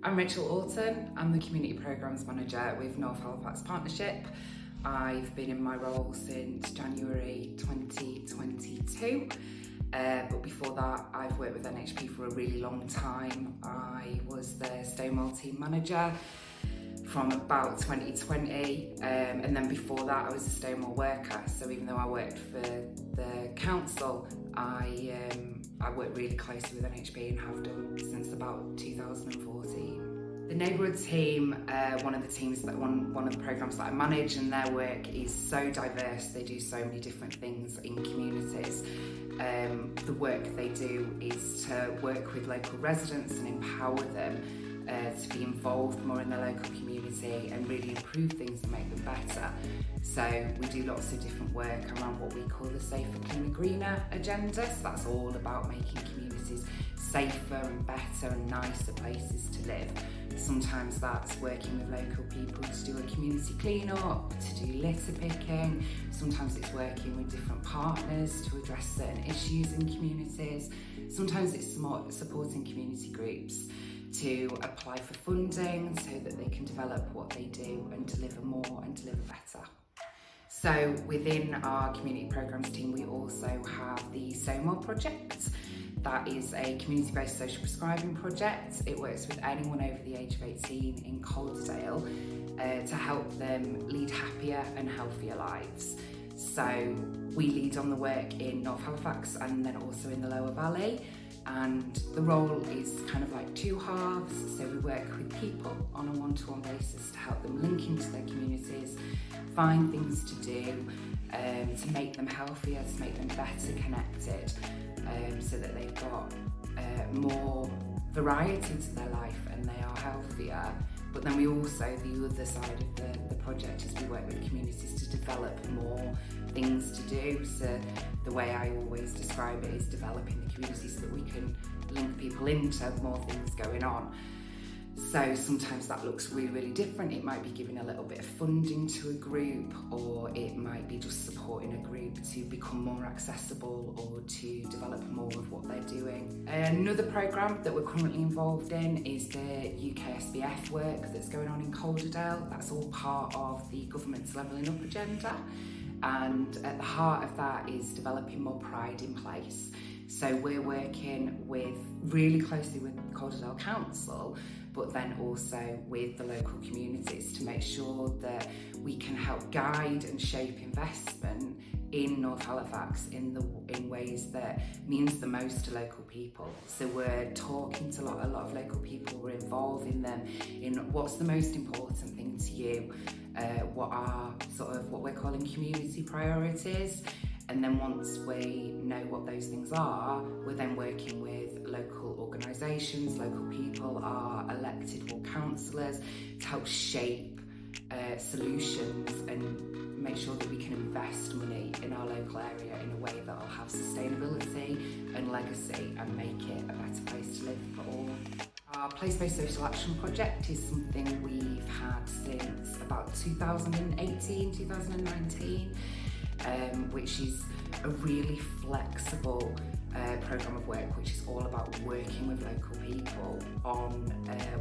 I'm Rachel Orton. I'm the Community Programmes Manager with North Halifax Partnership. I've been in my role since January 2022, but before that I've worked with NHP for a really long time. I was the Stonewall team manager from about 2020, and then before that I was a Stonewall worker. So even though I worked for the council, I work really closely with NHP and have done since about 2014. The neighbourhood team, one of the programmes that I manage, and their work is so diverse. They do so many different things in communities. The work they do is to work with local residents and empower them to be involved more in the local community and really improve things and make them better. So we do lots of different work around what we call the Safer, Cleaner, Greener agenda. So that's all about making communities safer and better and nicer places to live. Sometimes that's working with local people to do a community clean-up, to do litter picking. Sometimes it's working with different partners to address certain issues in communities. Sometimes it's supporting community groups to apply for funding so that they can develop what they do and deliver more and deliver better. So within our community programmes team, we also have the Stonewall project. That is a community-based social prescribing project. It works with anyone over the age of 18 in Calderdale to help them lead happier and healthier lives. So we lead on the work in North Halifax and then also in the Lower Valley. And the role is kind of like two halves. So we work with people on a one-to-one basis to help them link into their communities, find things to do, to make them healthier, to make them better connected, so that they've got more variety to their life and they are healthier. But then we also, the other side of the project is we work with communities to develop more things to do. So the way I always describe it is developing the community so that we can link people into more things going on. So sometimes that looks really, really different. It might be giving a little bit of funding to a group, or it might be just supporting a group to become more accessible or to develop more of what they're doing. Another programme that we're currently involved in is the UK SBF work that's going on in Calderdale. That's all part of the government's Levelling Up agenda. And at the heart of that is developing more pride in place. So we're working really closely with Calderdale Council, but then also with the local communities to make sure that we can help guide and shape investment in North Halifax in ways that means the most to local people. So we're talking to a lot of local people, we're involving them in what's the most important thing to you, what are what we're calling community priorities. And then once we know what those things are, we're then working with local organisations, local people, our elected ward councillors to help shape solutions and make sure that we can invest money in our local area in a way that will have sustainability and legacy and make it a better place to live for all. Our place-based social action project is something we've had since about 2018, 2019. Which is a really flexible programme of work, which is all about working with local people on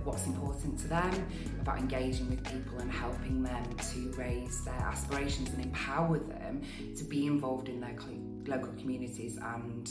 what's important to them, about engaging with people and helping them to raise their aspirations and empower them to be involved in their local communities and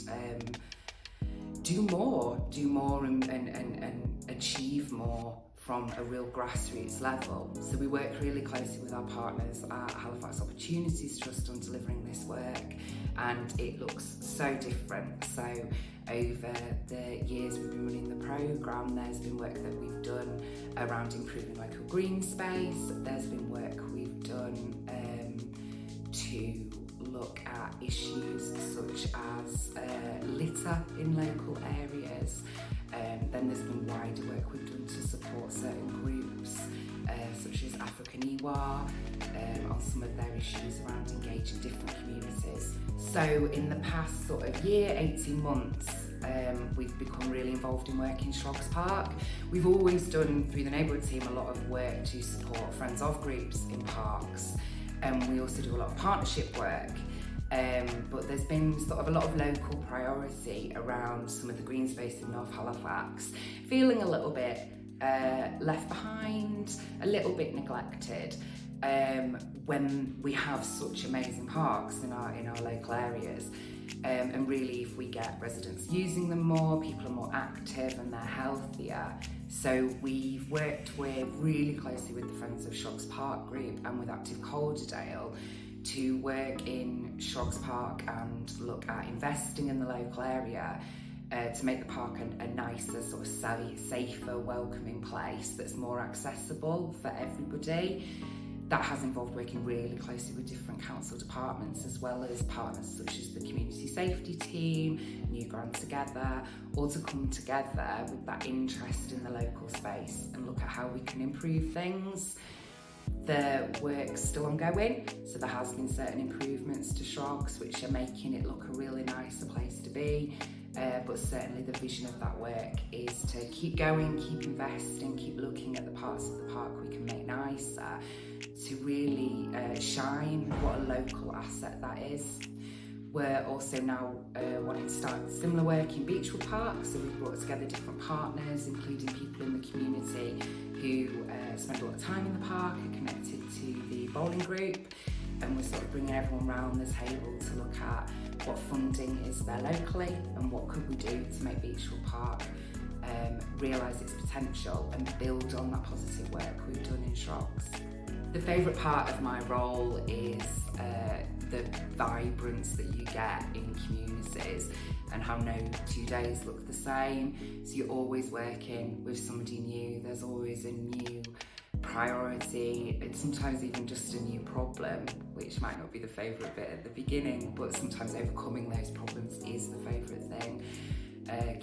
do more and achieve more from a real grassroots level. So we work really closely with our partners at Halifax Opportunities Trust on delivering this work, and it looks so different. So over the years we've been running the programme, there's been work that we've done around improving local green space, there's been work we've done to look at issues such as litter in local areas. Then there's been wider work we've done to support certain groups, such as African Iwa, on some of their issues around engaging different communities. So in the past year, 18 months, we've become really involved in work in Shrogs Park. We've always done, through the neighbourhood team, a lot of work to support friends of groups in parks. We also do a lot of partnership work. But there's been a lot of local priority around some of the green space in North Halifax, feeling a little bit left behind, a little bit neglected. When we have such amazing parks in our local areas, and really if we get residents using them more, people are more active and they're healthier. So we've worked really closely with the Friends of Shrogs Park group and with Active Calderdale to work in Shrogs Park and look at investing in the local area to make the park a nicer, sort of safer, welcoming place that's more accessible for everybody. That has involved working really closely with different council departments as well as partners such as the community safety team, New Ground Together, all to come together with that interest in the local space and look at how we can improve things. The work's still ongoing, so there has been certain improvements to Shrogs which are making it look a really nicer place to be. But certainly the vision of that work is to keep going, keep investing, keep looking at the parts of the park we can make nicer to really shine what a local asset that is. We're also now wanting to start similar work in Beechwood Park, so we've brought together different partners, including people in the community who spend a lot of time in the park, are connected to the bowling group, and we're sort of bringing everyone around the table to look at what funding is there locally and what could we do to make Beechwood Park realise its potential and build on that positive work we've done in Shrogs. The favourite part of my role is the vibrance that you get in communities and how no 2 days look the same. So you're always working with somebody new, there's always a new priority, and sometimes even just a new problem, which might not be the favourite bit at the beginning, but sometimes overcoming those problems is the favourite thing.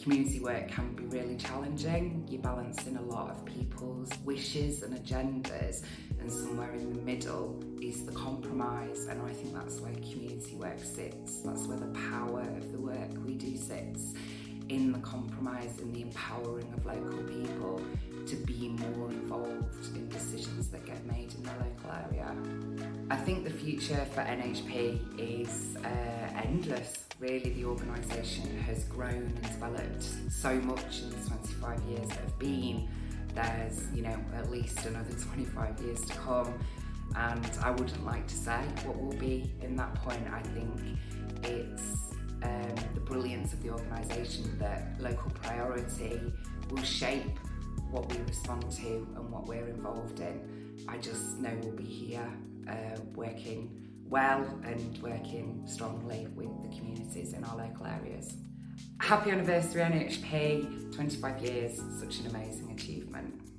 Community work can be really challenging. You're balancing a lot of people's wishes and agendas, and somewhere in the middle is the compromise, and I think that's where community work sits. That's where the power of the work we do sits, in the compromise and the empowering of local people to be more involved in decisions that get made in their local area. I think the future for NHP is endless. Really, the organisation has grown and developed so much in the 25 years that have been. There's, at least another 25 years to come, and I wouldn't like to say what will be in that point. I think it's the brilliance of the organisation that local priority will shape what we respond to and what we're involved in. I just know we'll be here working well and working strongly with the communities in our local areas. Happy anniversary NHP, 25 years, such an amazing achievement.